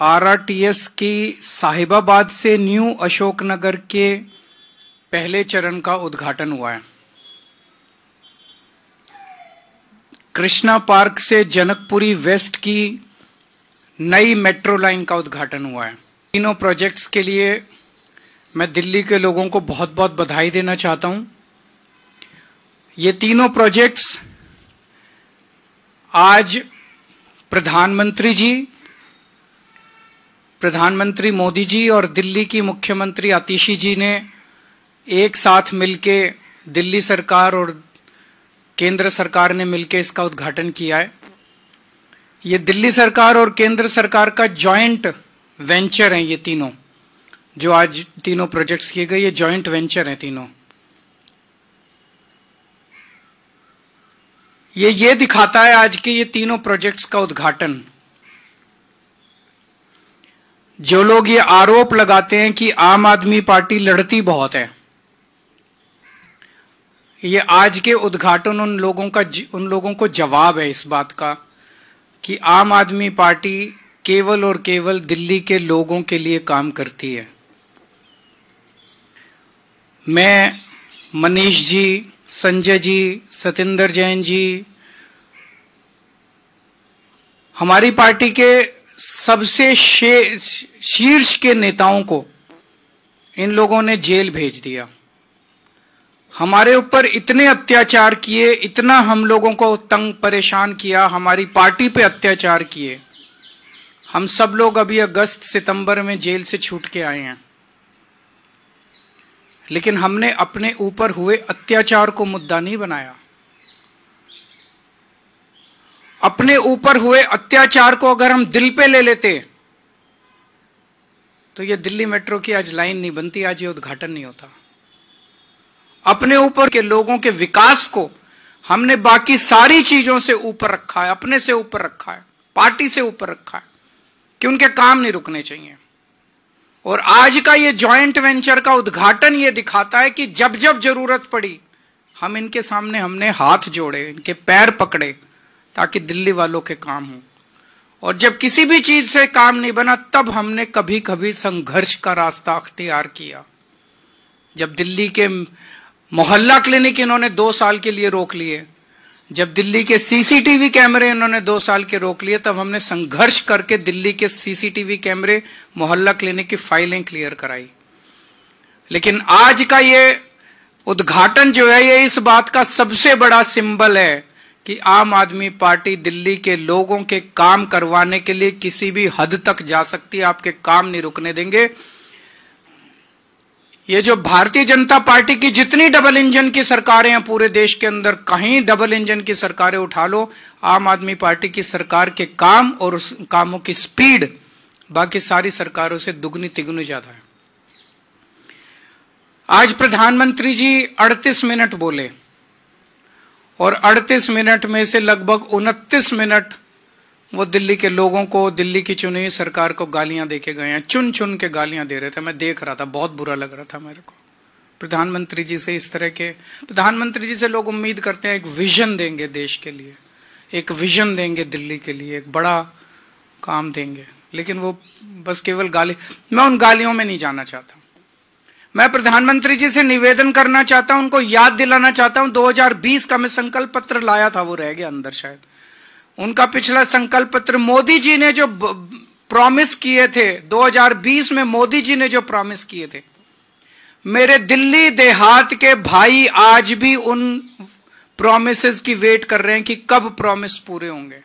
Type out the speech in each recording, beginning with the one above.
RRTS की साहिबाबाद से new Ashoknagar के पहले चरण का उद्घाटन हुआ है। कृष्णा पार्क से जनकपुरी वेस्ट की नई मेट्रो लाइन का उद्घाटन हुआ है। तीनों प्रोजेक्ट्स के लिए मैं दिल्ली के लोगों को बहुत बहुत बधाई देना चाहता हूं। ये तीनों प्रोजेक्ट्स आज प्रधानमंत्री मोदी जी और दिल्ली की मुख्यमंत्री आतिशी जी ने एक साथ मिलके, दिल्ली सरकार और केंद्र सरकार ने मिलके इसका उद्घाटन किया है। ये दिल्ली सरकार और केंद्र सरकार का जॉइंट वेंचर है। ये तीनों जो आज तीनों प्रोजेक्ट्स किए गए, ये जॉइंट वेंचर हैं तीनों। ये दिखाता है आज के ये तीनों प्रोजेक्ट्स का उद्घाटन। जो लोग ये आरोप लगाते हैं कि आम आदमी पार्टी लड़ती बहुत है, ये आज के उद्घाटन उन लोगों को जवाब है इस बात का कि आम आदमी पार्टी केवल और केवल दिल्ली के लोगों के लिए काम करती है। मैं, मनीष जी, संजय जी, सतेंद्र जैन जी, हमारी पार्टी के सबसे शीर्ष के नेताओं को इन लोगों ने जेल भेज दिया। हमारे ऊपर इतने अत्याचार किए, इतना हम लोगों को तंग परेशान किया, हमारी पार्टी पे अत्याचार किए। हम सब लोग अभी अगस्त सितंबर में जेल से छूट के आए हैं, लेकिन हमने अपने ऊपर हुए अत्याचार को मुद्दा नहीं बनाया। अपने ऊपर हुए अत्याचार को अगर हम दिल पे ले लेते तो ये दिल्ली मेट्रो की आज लाइन नहीं बनती, आज ये उद्घाटन नहीं होता। अपने ऊपर के लोगों के विकास को हमने बाकी सारी चीजों से ऊपर रखा है, अपने से ऊपर रखा है, पार्टी से ऊपर रखा है कि उनके काम नहीं रुकने चाहिए। और आज का ये जॉइंट वेंचर का उद्घाटन ये दिखाता है कि जब जब जरूरत पड़ी हम इनके सामने हमने हाथ जोड़े, इनके पैर पकड़े ताकि दिल्ली वालों के काम हो। और जब किसी भी चीज से काम नहीं बना तब हमने कभी कभी संघर्ष का रास्ता अख्तियार किया। जब दिल्ली के मोहल्ला क्लिनिक इन्होंने 2 साल के लिए रोक लिए, जब दिल्ली के सीसीटीवी कैमरे इन्होंने 2 साल के रोक लिए, तब हमने संघर्ष करके दिल्ली के सीसीटीवी कैमरे, मोहल्ला क्लिनिक की फाइलें क्लियर कराई। लेकिन आज का ये उद्घाटन जो है, ये इस बात का सबसे बड़ा सिंबल है कि आम आदमी पार्टी दिल्ली के लोगों के काम करवाने के लिए किसी भी हद तक जा सकती है, आपके काम नहीं रुकने देंगे। ये जो भारतीय जनता पार्टी की जितनी डबल इंजन की सरकारें हैं पूरे देश के अंदर, कहीं डबल इंजन की सरकारें उठा लो, आम आदमी पार्टी की सरकार के काम और उस कामों की स्पीड बाकी सारी सरकारों से दुगनी तिगुनी ज्यादा है। आज प्रधानमंत्री जी 38 मिनट बोले और 38 मिनट में से लगभग 29 मिनट वो दिल्ली के लोगों को, दिल्ली की चुनी हुई सरकार को गालियां देके गए हैं। चुन चुन के गालियां दे रहे थे, मैं देख रहा था, बहुत बुरा लग रहा था मेरे को। प्रधानमंत्री जी से इस तरह के, प्रधानमंत्री जी से लोग उम्मीद करते हैं एक विजन देंगे देश के लिए, एक विजन देंगे दिल्ली के लिए, एक बड़ा काम देंगे, लेकिन वो बस केवल गाली। मैं उन गालियों में नहीं जाना चाहता। मैं प्रधानमंत्री जी से निवेदन करना चाहता हूं, उनको याद दिलाना चाहता हूं, 2020 का मैं संकल्प पत्र लाया था, वो रह गया अंदर शायद। उनका पिछला संकल्प पत्र मोदी जी ने जो प्रॉमिस किए थे, 2020 में मोदी जी ने जो प्रॉमिस किए थे, मेरे दिल्ली देहात के भाई आज भी उन प्रॉमिसेस की वेट कर रहे हैं कि कब प्रॉमिस पूरे होंगे।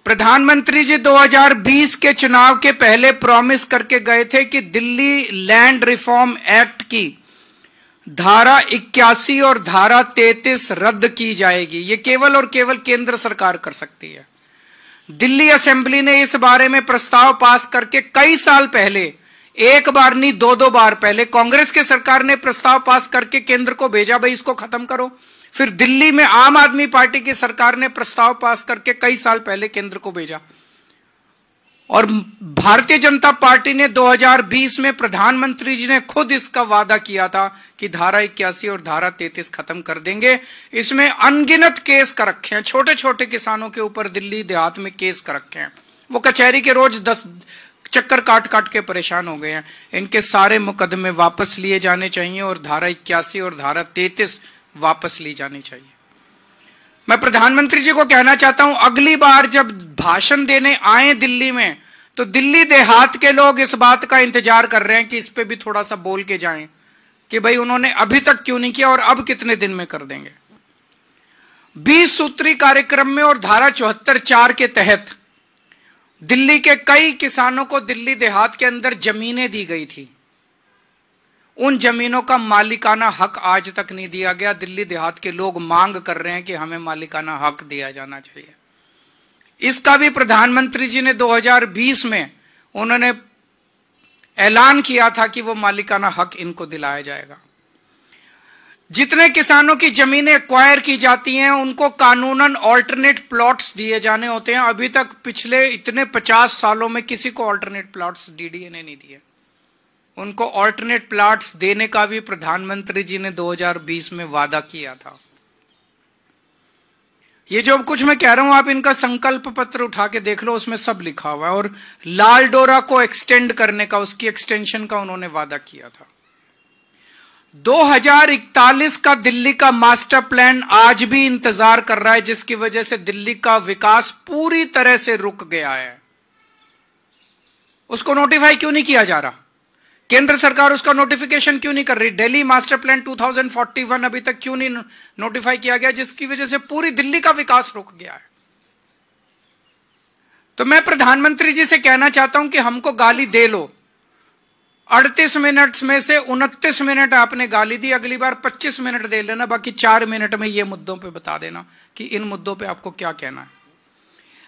प्रधानमंत्री जी 2020 के चुनाव के पहले प्रॉमिस करके गए थे कि दिल्ली लैंड रिफॉर्म एक्ट की धारा 81 और धारा 33 रद्द की जाएगी। ये केवल और केवल केंद्र सरकार कर सकती है। दिल्ली असेंबली ने इस बारे में प्रस्ताव पास करके कई साल पहले, एक बार नहीं 2-2 बार पहले कांग्रेस के सरकार ने प्रस्ताव पास करके केंद्र को भेजा, भाई इसको खत्म करो। फिर दिल्ली में आम आदमी पार्टी की सरकार ने प्रस्ताव पास करके कई साल पहले केंद्र को भेजा। और भारतीय जनता पार्टी ने 2020 में प्रधानमंत्री जी ने खुद इसका वादा किया था कि धारा 81 और धारा 33 खत्म कर देंगे। इसमें अनगिनत केस कर रखे हैं, छोटे छोटे किसानों के ऊपर दिल्ली देहात में केस कर रखे हैं। वो कचहरी के रोज 10 चक्कर काट काट के परेशान हो गए हैं। इनके सारे मुकदमे वापस लिए जाने चाहिए और धारा 81 और धारा 33 वापस ली जानी चाहिए। मैं प्रधानमंत्री जी को कहना चाहता हूं, अगली बार जब भाषण देने आए दिल्ली में, तो दिल्ली देहात के लोग इस बात का इंतजार कर रहे हैं कि इस पे भी थोड़ा सा बोल के जाएं कि भाई उन्होंने अभी तक क्यों नहीं किया और अब कितने दिन में कर देंगे। 20 सूत्री कार्यक्रम में और धारा 74(4) के तहत दिल्ली के कई किसानों को दिल्ली देहात के अंदर जमीनें दी गई थी। उन जमीनों का मालिकाना हक आज तक नहीं दिया गया। दिल्ली देहात के लोग मांग कर रहे हैं कि हमें मालिकाना हक दिया जाना चाहिए। इसका भी प्रधानमंत्री जी ने 2020 में उन्होंने ऐलान किया था कि वो मालिकाना हक इनको दिलाया जाएगा। जितने किसानों की जमीनें एक्वायर की जाती हैं उनको कानूनन ऑल्टरनेट प्लॉट्स दिए जाने होते हैं। अभी तक पिछले इतने 50 सालों में किसी को ऑल्टरनेट प्लॉट्स डीडीए ने नहीं दिए। उनको ऑल्टरनेट प्लॉट्स देने का भी प्रधानमंत्री जी ने 2020 में वादा किया था। ये जो कुछ मैं कह रहा हूं, आप इनका संकल्प पत्र उठा के देख लो, उसमें सब लिखा हुआ है। और लाल डोरा को एक्सटेंड करने का, उसकी एक्सटेंशन का उन्होंने वादा किया था। 2041 का दिल्ली का मास्टर प्लान आज भी इंतजार कर रहा है, जिसकी वजह से दिल्ली का विकास पूरी तरह से रुक गया है। उसको नोटिफाई क्यों नहीं किया जा रहा? केंद्र सरकार उसका नोटिफिकेशन क्यों नहीं कर रही? दिल्ली मास्टर प्लान 2041 अभी तक क्यों नहीं नोटिफाई किया गया, जिसकी वजह से पूरी दिल्ली का विकास रुक गया है। तो मैं प्रधानमंत्री जी से कहना चाहता हूं कि हमको गाली दे लो। 38 मिनट में से 29 मिनट आपने गाली दी, अगली बार 25 मिनट दे लेना, बाकी 4 मिनट में ये मुद्दों पे बता देना कि इन मुद्दों पे आपको क्या कहना है।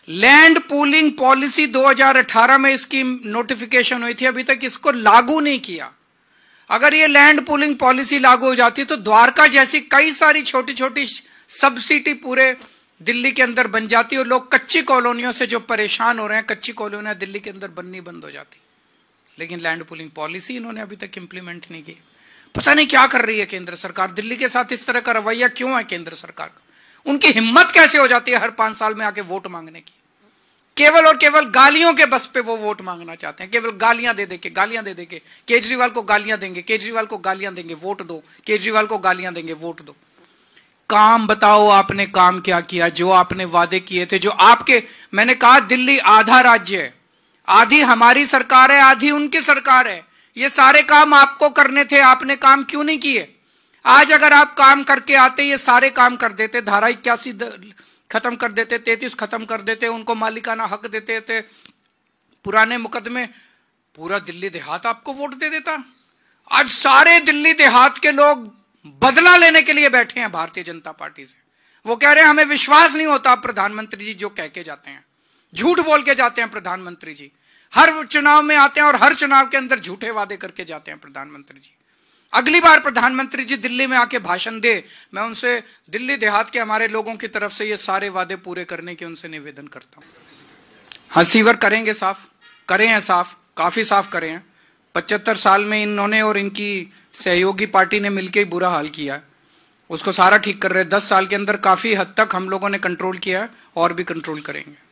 लैंड पूलिंग पॉलिसी 2018 में इसकी नोटिफिकेशन हुई थी, अभी तक इसको लागू नहीं किया। अगर ये लैंड पूलिंग पॉलिसी लागू हो जाती तो द्वारका जैसी कई सारी छोटी छोटी सब सिटी पूरे दिल्ली के अंदर बन जाती और लोग कच्ची कॉलोनियों से जो परेशान हो रहे हैं, कच्ची कॉलोनियां दिल्ली के अंदर बननी बंद हो जाती। लेकिन लैंड पूलिंग पॉलिसी इन्होंने अभी तक इंप्लीमेंट नहीं की। पता नहीं क्या कर रही है केंद्र सरकार। दिल्ली के साथ इस तरह का रवैया क्यों है केंद्र सरकार का? उनकी हिम्मत कैसे हो जाती है हर 5 साल में आके वोट मांगने की? केवल और केवल गालियों के बस पे वो वोट मांगना चाहते हैं। केवल गालियां दे देके केजरीवाल को गालियां देंगे, केजरीवाल को गालियां देंगे, वोट दो, केजरीवाल को गालियां देंगे, वोट दो। काम बताओ, आपने काम क्या किया? जो आपने वादे किए थे, जो आपके, मैंने कहा दिल्ली आधा राज्य है, आधी हमारी सरकार है, आधी उनकी सरकार है। ये सारे काम आपको करने थे, आपने काम क्यों नहीं किए? आज अगर आप काम करके आते, ये सारे काम कर देते, धारा 81 खत्म कर देते, 33 खत्म कर देते, उनको मालिकाना हक देते थे, पुराने मुकदमे, पूरा दिल्ली देहात आपको वोट दे देता। आज सारे दिल्ली देहात के लोग बदला लेने के लिए बैठे हैं भारतीय जनता पार्टी से। वो कह रहे हैं हमें विश्वास नहीं होता प्रधानमंत्री जी जो कह के जाते हैं, झूठ बोल के जाते हैं प्रधानमंत्री जी। हर चुनाव में आते हैं और हर चुनाव के अंदर झूठे वादे करके जाते हैं प्रधानमंत्री जी। अगली बार प्रधानमंत्री जी दिल्ली में आके भाषण दे, मैं उनसे दिल्ली देहात के हमारे लोगों की तरफ से ये सारे वादे पूरे करने की उनसे निवेदन करता हूं। हाँ, सीवर करेंगे साफ, करे हैं साफ, काफी साफ करे हैं। 75 साल में इन्होंने और इनकी सहयोगी पार्टी ने मिलकर ही बुरा हाल किया है, उसको सारा ठीक कर रहे हैं। 10 साल के अंदर काफी हद तक हम लोगों ने कंट्रोल किया है और भी कंट्रोल करेंगे।